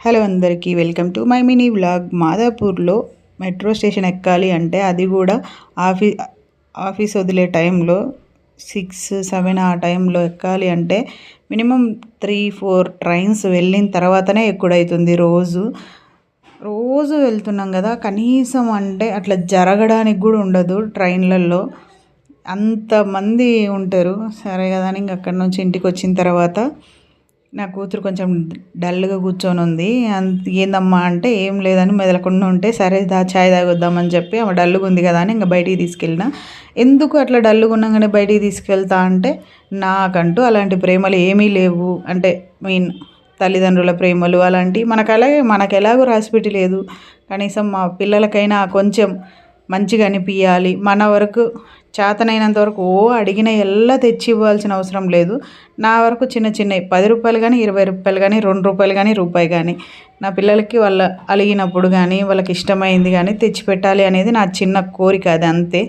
Hello అందరికీ welcome to my mini vlog. మాదాపూర్లో metro station ఎక్కాలి అంటే అది కూడా ఆఫీస్ వదిలే టైంలో 6-7 ఆ టైంలో ఎక్కాలి అంటే మినిమం 3-4 ట్రైన్స్ వెళ్ళిన తర్వాతనే ఎక్కుడవుతుంది. రోజు వెళ్తున్నాం కదా, కనీసం అంటే అట్లా జరగడానికి కూడా ఉండదు. ట్రైన్లలో అంతమంది ఉంటారు. సరే కదా అని ఇంక అక్కడి నుంచి ఇంటికి వచ్చిన తర్వాత నా కూతురు కొంచెం డల్గా కూర్చొని ఉంది. ఏందమ్మా అంటే ఏం లేదని మెదలకుండా ఉంటే, సరే చాయ్ తాగొద్దామని చెప్పి ఆమె డల్గా ఉంది కదా అని ఇంకా బయటికి తీసుకెళ్ళిన. ఎందుకు అట్లా డల్గా ఉన్నాగానే బయటికి తీసుకెళ్తా అంటే, నాకంటూ అలాంటి ప్రేమలు ఏమీ లేవు. అంటే మీన్ తల్లిదండ్రుల ప్రేమలు అలాంటివి మనకు ఎలాగో రాసిపెట్టి లేదు. కనీసం మా పిల్లలకైనా కొంచెం మంచిగా అనిపించాలి. మన వరకు చేతనైనంత వరకు అడిగిన ఎలా తెచ్చి ఇవ్వాల్సిన అవసరం లేదు. నా వరకు చిన్న చిన్నవి 10 రూపాయలు కానీ, 20 రూపాయలు కానీ, 2 రూపాయలు కానీ, రూపాయి కానీ నా పిల్లలకి వాళ్ళ అలిగినప్పుడు కానీ వాళ్ళకి ఇష్టమైంది కానీ తెచ్చిపెట్టాలి అనేది నా చిన్న కోరిక. అది అంతే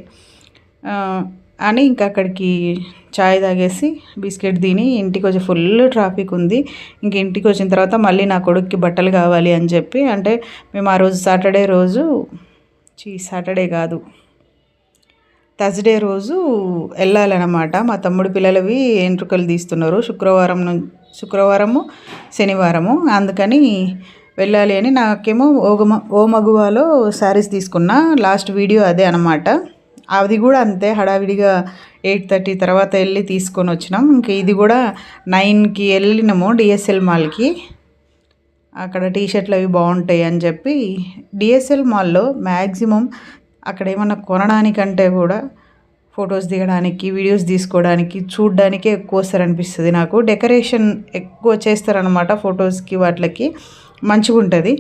అని ఇంకా అక్కడికి చాయ్ తాగేసి బిస్కెట్ తిని ఇంటికి వచ్చి ఫుల్ ట్రాఫిక్ ఉంది. ఇంక ఇంటికి వచ్చిన తర్వాత మళ్ళీ నా కొడుక్కి బట్టలు కావాలి అని చెప్పి, అంటే మేము ఆ రోజు సాటర్డే కాదు థర్స్డే రోజు వెళ్ళాలన్నమాట. మా తమ్ముడు పిల్లలవి ఎంట్రుకలు తీస్తున్నారు శుక్రవారము శనివారము, అందుకని వెళ్ళాలి అని. నాకేమో ఓమగువాలో శారీస్ తీసుకున్నా. లాస్ట్ వీడియో అదే అనమాట. అది కూడా అంతే హడావిడిగా 8:30 తర్వాత వెళ్ళి తీసుకొని వచ్చినాం. ఇంక ఇది కూడా 9కి వెళ్ళినాము డిఎస్ఎల్ మాల్కి. అక్కడ టీషర్ట్లు అవి బాగుంటాయి అని చెప్పి డిఎస్ఎల్ మాల్లో మ్యాక్సిమం అక్కడ ఏమన్నా కొనడానికంటే కూడా ఫొటోస్ దిగడానికి, వీడియోస్ తీసుకోవడానికి, చూడ్డానికే ఎక్కువ వస్తారనిపిస్తుంది నాకు. డెకరేషన్ ఎక్కువ చేస్తారనమాట ఫొటోస్కి, వాటికి మంచిగా ఉంటుంది.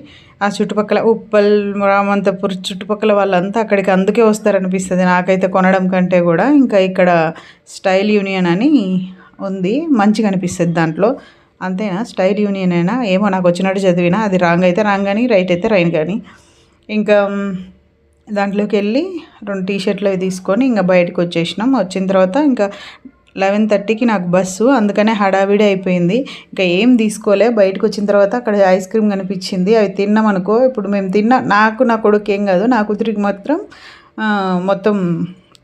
ఆ చుట్టుపక్కల ఉప్పల్, రామంతపూర్ చుట్టుపక్కల వాళ్ళంతా అక్కడికి అందుకే వస్తారనిపిస్తుంది నాకైతే కొనడం కంటే కూడా. ఇంకా ఇక్కడ స్టైల్ యూనియన్ అని ఉంది, మంచిగా అనిపిస్తుంది దాంట్లో. అంతేనా, స్టైల్ యూనియన్ అయినా ఏమో నాకు వచ్చినట్టు చదివినా. అది రాంగ్ అయితే రాంగ్ కానీ, రైట్ అయితే రైట్ కానీ. ఇంకా దాంట్లోకి వెళ్ళి 2 టీషర్ట్లు అవి తీసుకొని ఇంకా బయటకు వచ్చేసినాం. వచ్చిన తర్వాత ఇంకా 11:30కి నాకు బస్సు, అందుకనే హడావిడి అయిపోయింది. ఇంకా ఏం తీసుకోలే. బయటకు వచ్చిన తర్వాత అక్కడ ఐస్ క్రీమ్ కనిపించింది, అవి తిన్నాం అనుకో. ఇప్పుడు మేము నా కొడుకు ఏం కాదు, నా కూతురికి మాత్రం మొత్తం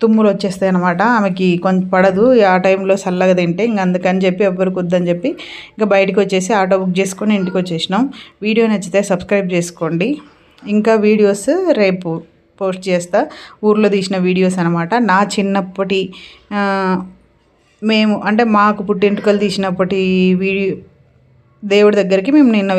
తుమ్ములు వచ్చేస్తాయి అనమాట. ఆమెకి కొంచెం పడదు ఆ టైంలో చల్లగా తింటే. ఇంక అందుకని చెప్పి ఎవ్వరికి వద్దని చెప్పి ఇంకా బయటకు వచ్చేసి ఆటో బుక్ చేసుకొని ఇంటికి వచ్చేసినాం. వీడియో నచ్చితే సబ్స్క్రైబ్ చేసుకోండి. ఇంకా వీడియోస్ రేపు పోస్ట్ చేస్తా. ఊర్లో తీసిన వీడియోస్ అనమాట. నా చిన్నప్పటి మాకు పుట్టింటికలు తీసినప్పటి దేవుడి దగ్గరికి మేము నిన్న